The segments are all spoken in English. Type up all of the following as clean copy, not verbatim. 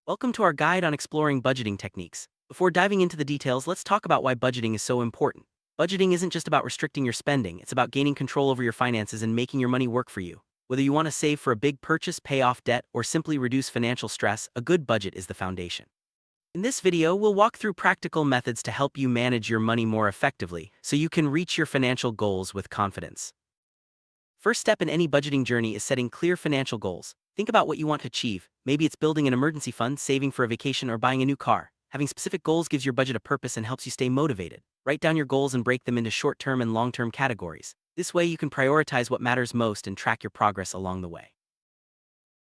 Welcome to our guide on exploring budgeting techniques. Before diving into the details, let's talk about why budgeting is so important. Budgeting isn't just about restricting your spending, it's about gaining control over your finances and making your money work for you. Whether you want to save for a big purchase, pay off debt, or simply reduce financial stress, a good budget is the foundation. In this video, we'll walk through practical methods to help you manage your money more effectively so you can reach your financial goals with confidence. First step in any budgeting journey is setting clear financial goals. Think about what you want to achieve. Maybe it's building an emergency fund, saving for a vacation, or buying a new car. Having specific goals gives your budget a purpose and helps you stay motivated. Write down your goals and break them into short-term and long-term categories. This way you can prioritize what matters most and track your progress along the way.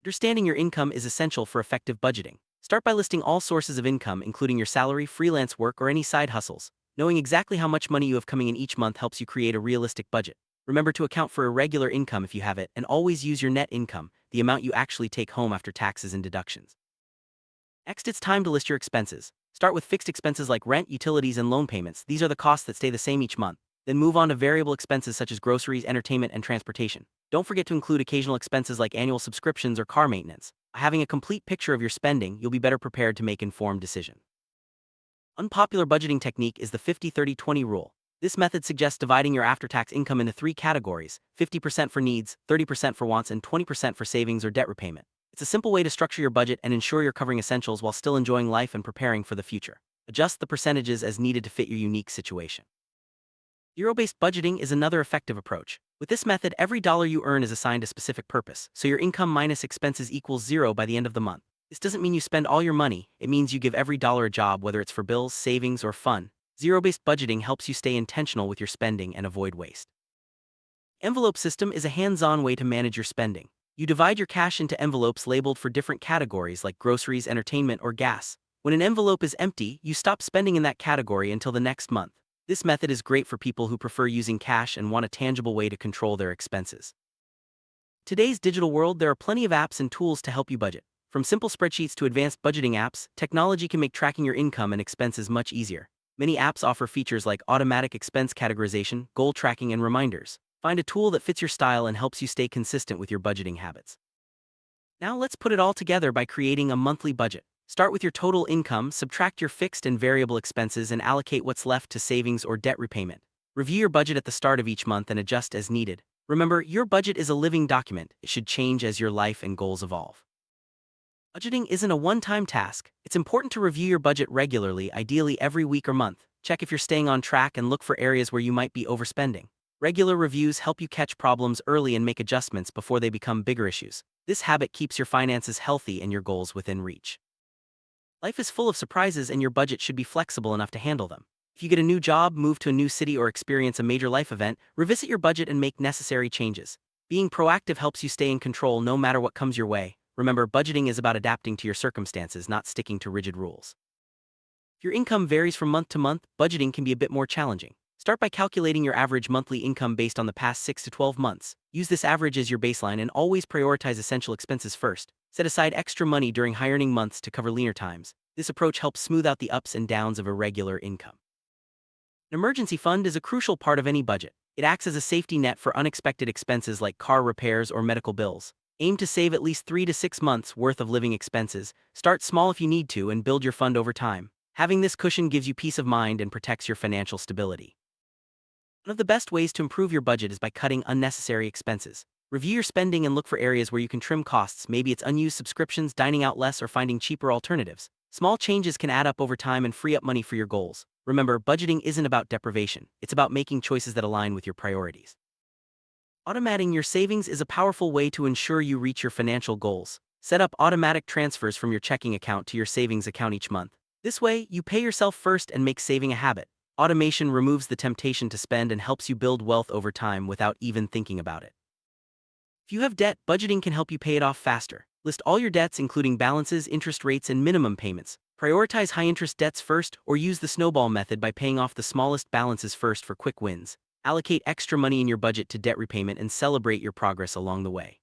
Understanding your income is essential for effective budgeting. Start by listing all sources of income, including your salary, freelance work, or any side hustles. Knowing exactly how much money you have coming in each month helps you create a realistic budget. Remember to account for irregular income if you have it, and always use your net income, the amount you actually take home after taxes and deductions. Next, it's time to list your expenses. Start with fixed expenses like rent, utilities, and loan payments. These are the costs that stay the same each month. Then move on to variable expenses such as groceries, entertainment, and transportation. Don't forget to include occasional expenses like annual subscriptions or car maintenance. By having a complete picture of your spending, you'll be better prepared to make informed decisions. Unpopular budgeting technique is the 50-30-20 rule. This method suggests dividing your after-tax income into three categories: 50% for needs, 30% for wants, and 20% for savings or debt repayment. It's a simple way to structure your budget and ensure you're covering essentials while still enjoying life and preparing for the future. Adjust the percentages as needed to fit your unique situation. Zero-based budgeting is another effective approach. With this method, every dollar you earn is assigned a specific purpose, so your income minus expenses equals zero by the end of the month. This doesn't mean you spend all your money, it means you give every dollar a job, whether it's for bills, savings, or fun. Zero-based budgeting helps you stay intentional with your spending and avoid waste. Envelope system is a hands-on way to manage your spending. You divide your cash into envelopes labeled for different categories like groceries, entertainment, or gas. When an envelope is empty, you stop spending in that category until the next month. This method is great for people who prefer using cash and want a tangible way to control their expenses. In today's digital world, there are plenty of apps and tools to help you budget. From simple spreadsheets to advanced budgeting apps, technology can make tracking your income and expenses much easier. Many apps offer features like automatic expense categorization, goal tracking, and reminders. Find a tool that fits your style and helps you stay consistent with your budgeting habits. Now let's put it all together by creating a monthly budget. Start with your total income, subtract your fixed and variable expenses, and allocate what's left to savings or debt repayment. Review your budget at the start of each month and adjust as needed. Remember, your budget is a living document. It should change as your life and goals evolve. Budgeting isn't a one-time task. It's important to review your budget regularly, ideally every week or month. Check if you're staying on track and look for areas where you might be overspending. Regular reviews help you catch problems early and make adjustments before they become bigger issues. This habit keeps your finances healthy and your goals within reach. Life is full of surprises, and your budget should be flexible enough to handle them. If you get a new job, move to a new city, or experience a major life event, revisit your budget and make necessary changes. Being proactive helps you stay in control no matter what comes your way. Remember, budgeting is about adapting to your circumstances, not sticking to rigid rules. If your income varies from month to month, budgeting can be a bit more challenging. Start by calculating your average monthly income based on the past 6 to 12 months. Use this average as your baseline and always prioritize essential expenses first. Set aside extra money during high-earning months to cover leaner times. This approach helps smooth out the ups and downs of irregular income. An emergency fund is a crucial part of any budget. It acts as a safety net for unexpected expenses like car repairs or medical bills. Aim to save at least 3 to 6 months' worth of living expenses. Start small if you need to and build your fund over time. Having this cushion gives you peace of mind and protects your financial stability. One of the best ways to improve your budget is by cutting unnecessary expenses. Review your spending and look for areas where you can trim costs. Maybe it's unused subscriptions, dining out less, or finding cheaper alternatives. Small changes can add up over time and free up money for your goals. Remember, budgeting isn't about deprivation. It's about making choices that align with your priorities. Automating your savings is a powerful way to ensure you reach your financial goals. Set up automatic transfers from your checking account to your savings account each month. This way, you pay yourself first and make saving a habit. Automation removes the temptation to spend and helps you build wealth over time without even thinking about it. If you have debt, budgeting can help you pay it off faster. List all your debts, including balances, interest rates, and minimum payments. Prioritize high-interest debts first, or use the snowball method by paying off the smallest balances first for quick wins. Allocate extra money in your budget to debt repayment and celebrate your progress along the way.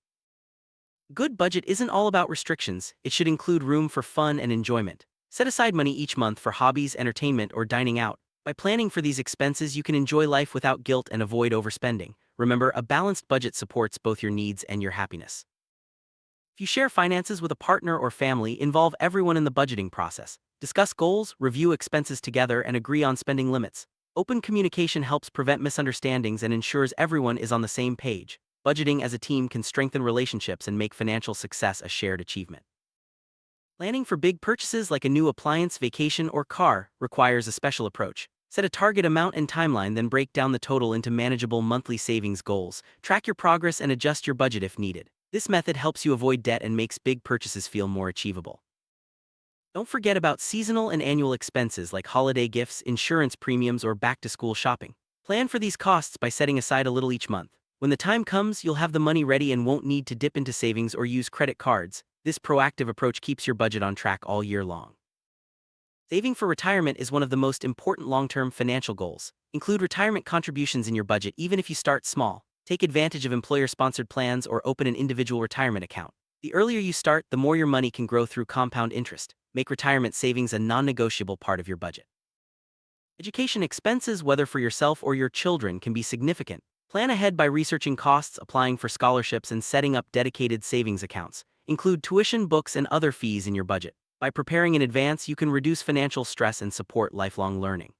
Good budget isn't all about restrictions. It should include room for fun and enjoyment. Set aside money each month for hobbies, entertainment, or dining out. By planning for these expenses, you can enjoy life without guilt and avoid overspending. Remember, a balanced budget supports both your needs and your happiness. If you share finances with a partner or family, involve everyone in the budgeting process. Discuss goals, review expenses together, and agree on spending limits. Open communication helps prevent misunderstandings and ensures everyone is on the same page. Budgeting as a team can strengthen relationships and make financial success a shared achievement. Planning for big purchases like a new appliance, vacation, or car requires a special approach. Set a target amount and timeline, then break down the total into manageable monthly savings goals. Track your progress and adjust your budget if needed. This method helps you avoid debt and makes big purchases feel more achievable. Don't forget about seasonal and annual expenses like holiday gifts, insurance premiums, or back-to-school shopping. Plan for these costs by setting aside a little each month. When the time comes, you'll have the money ready and won't need to dip into savings or use credit cards. This proactive approach keeps your budget on track all year long. Saving for retirement is one of the most important long-term financial goals. Include retirement contributions in your budget even if you start small. Take advantage of employer-sponsored plans or open an individual retirement account. The earlier you start, the more your money can grow through compound interest. Make retirement savings a non-negotiable part of your budget. Education expenses, whether for yourself or your children, can be significant. Plan ahead by researching costs, applying for scholarships, and setting up dedicated savings accounts. Include tuition, books, and other fees in your budget. By preparing in advance, you can reduce financial stress and support lifelong learning.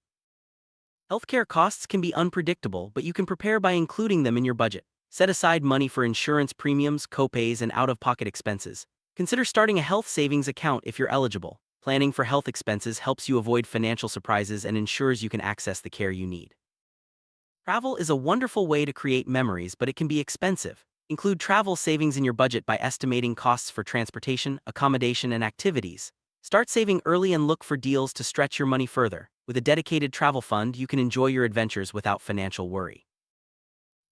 Healthcare costs can be unpredictable, but you can prepare by including them in your budget. Set aside money for insurance premiums, copays, and out-of-pocket expenses. Consider starting a health savings account if you're eligible. Planning for health expenses helps you avoid financial surprises and ensures you can access the care you need. Travel is a wonderful way to create memories, but it can be expensive. Include travel savings in your budget by estimating costs for transportation, accommodation, and activities. Start saving early and look for deals to stretch your money further. With a dedicated travel fund, you can enjoy your adventures without financial worry.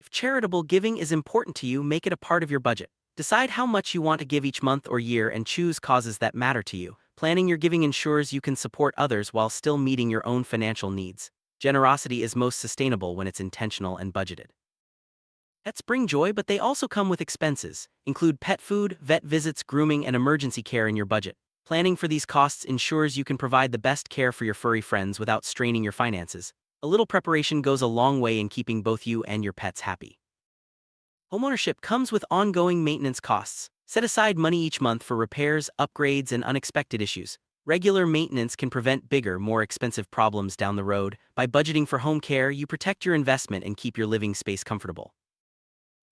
If charitable giving is important to you, make it a part of your budget. Decide how much you want to give each month or year and choose causes that matter to you. Planning your giving ensures you can support others while still meeting your own financial needs. Generosity is most sustainable when it's intentional and budgeted. Pets bring joy, but they also come with expenses. Include pet food, vet visits, grooming, and emergency care in your budget. Planning for these costs ensures you can provide the best care for your furry friends without straining your finances. A little preparation goes a long way in keeping both you and your pets happy. Homeownership comes with ongoing maintenance costs. Set aside money each month for repairs, upgrades, and unexpected issues. Regular maintenance can prevent bigger, more expensive problems down the road. By budgeting for home care, you protect your investment and keep your living space comfortable.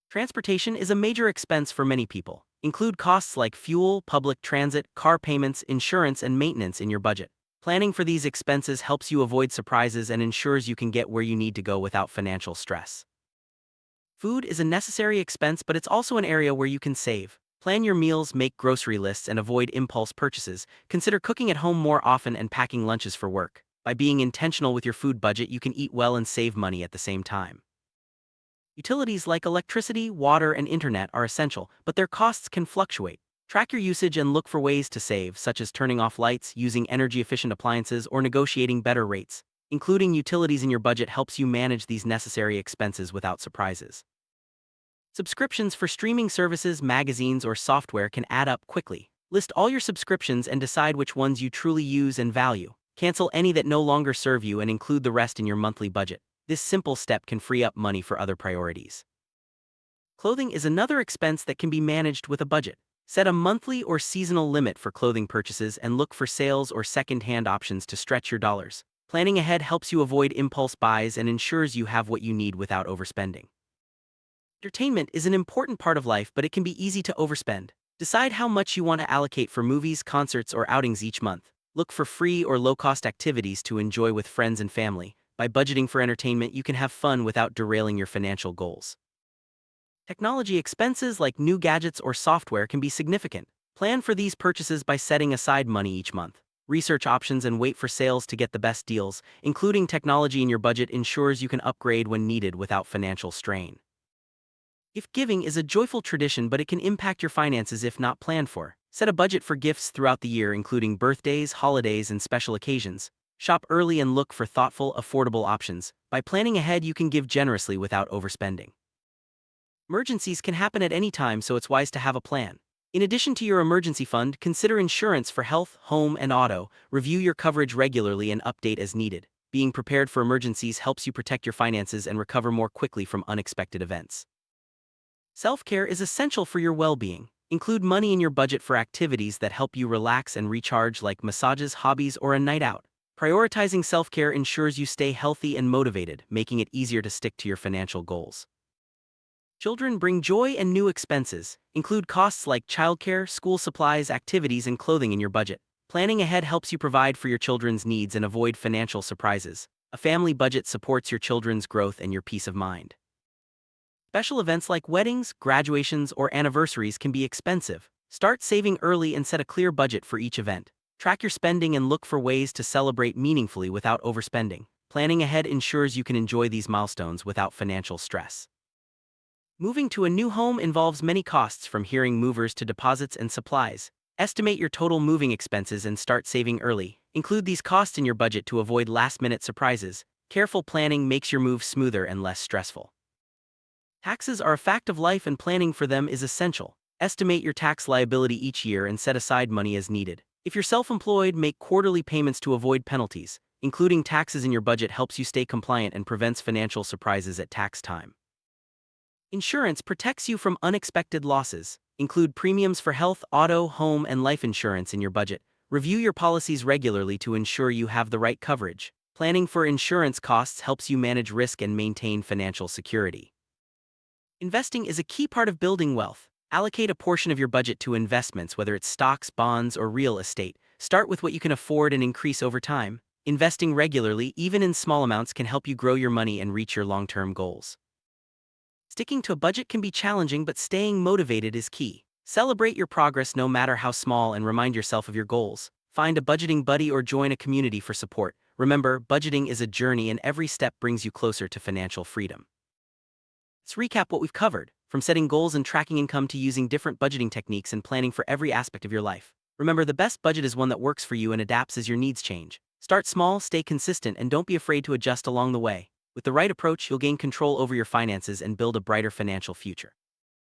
Transportation is a major expense for many people. Include costs like fuel, public transit, car payments, insurance, and maintenance in your budget. Planning for these expenses helps you avoid surprises and ensures you can get where you need to go without financial stress. Food is a necessary expense, but it's also an area where you can save. Plan your meals, make grocery lists, and avoid impulse purchases. Consider cooking at home more often and packing lunches for work. By being intentional with your food budget, you can eat well and save money at the same time. Utilities like electricity, water, and internet are essential, but their costs can fluctuate. Track your usage and look for ways to save, such as turning off lights, using energy-efficient appliances, or negotiating better rates. Including utilities in your budget helps you manage these necessary expenses without surprises. Subscriptions for streaming services, magazines, or software can add up quickly. List all your subscriptions and decide which ones you truly use and value. Cancel any that no longer serve you and include the rest in your monthly budget. This simple step can free up money for other priorities. Clothing is another expense that can be managed with a budget. Set a monthly or seasonal limit for clothing purchases and look for sales or second-hand options to stretch your dollars. Planning ahead helps you avoid impulse buys and ensures you have what you need without overspending. Entertainment is an important part of life, but it can be easy to overspend. Decide how much you want to allocate for movies, concerts, or outings each month. Look for free or low-cost activities to enjoy with friends and family. By budgeting for entertainment, you can have fun without derailing your financial goals. Technology expenses like new gadgets or software can be significant. Plan for these purchases by setting aside money each month. Research options and wait for sales to get the best deals. Including technology in your budget ensures you can upgrade when needed without financial strain. Gift giving is a joyful tradition, but it can impact your finances if not planned for. Set a budget for gifts throughout the year, including birthdays, holidays, and special occasions. Shop early and look for thoughtful, affordable options. By planning ahead, you can give generously without overspending. Emergencies can happen at any time, so it's wise to have a plan. In addition to your emergency fund, consider insurance for health, home, and auto. Review your coverage regularly and update as needed. Being prepared for emergencies helps you protect your finances and recover more quickly from unexpected events. Self-care is essential for your well-being. Include money in your budget for activities that help you relax and recharge, like massages, hobbies, or a night out. Prioritizing self-care ensures you stay healthy and motivated, making it easier to stick to your financial goals. Children bring joy and new expenses. Include costs like childcare, school supplies, activities, and clothing in your budget. Planning ahead helps you provide for your children's needs and avoid financial surprises. A family budget supports your children's growth and your peace of mind. Special events like weddings, graduations, or anniversaries can be expensive. Start saving early and set a clear budget for each event. Track your spending and look for ways to celebrate meaningfully without overspending. Planning ahead ensures you can enjoy these milestones without financial stress. Moving to a new home involves many costs, from hearing movers to deposits and supplies. Estimate your total moving expenses and start saving early. Include these costs in your budget to avoid last-minute surprises. Careful planning makes your move smoother and less stressful. Taxes are a fact of life, and planning for them is essential. Estimate your tax liability each year and set aside money as needed. If you're self-employed, make quarterly payments to avoid penalties. Including taxes in your budget helps you stay compliant and prevents financial surprises at tax time. Insurance protects you from unexpected losses. Include premiums for health, auto, home, and life insurance in your budget. Review your policies regularly to ensure you have the right coverage. Planning for insurance costs helps you manage risk and maintain financial security. Investing is a key part of building wealth. Allocate a portion of your budget to investments, whether it's stocks, bonds, or real estate. Start with what you can afford and increase over time. Investing regularly, even in small amounts, can help you grow your money and reach your long-term goals. Sticking to a budget can be challenging, but staying motivated is key. Celebrate your progress no matter how small and remind yourself of your goals. Find a budgeting buddy or join a community for support. Remember, budgeting is a journey and every step brings you closer to financial freedom. Let's recap what we've covered, from setting goals and tracking income to using different budgeting techniques and planning for every aspect of your life. Remember, the best budget is one that works for you and adapts as your needs change. Start small, stay consistent, and don't be afraid to adjust along the way. With the right approach, you'll gain control over your finances and build a brighter financial future.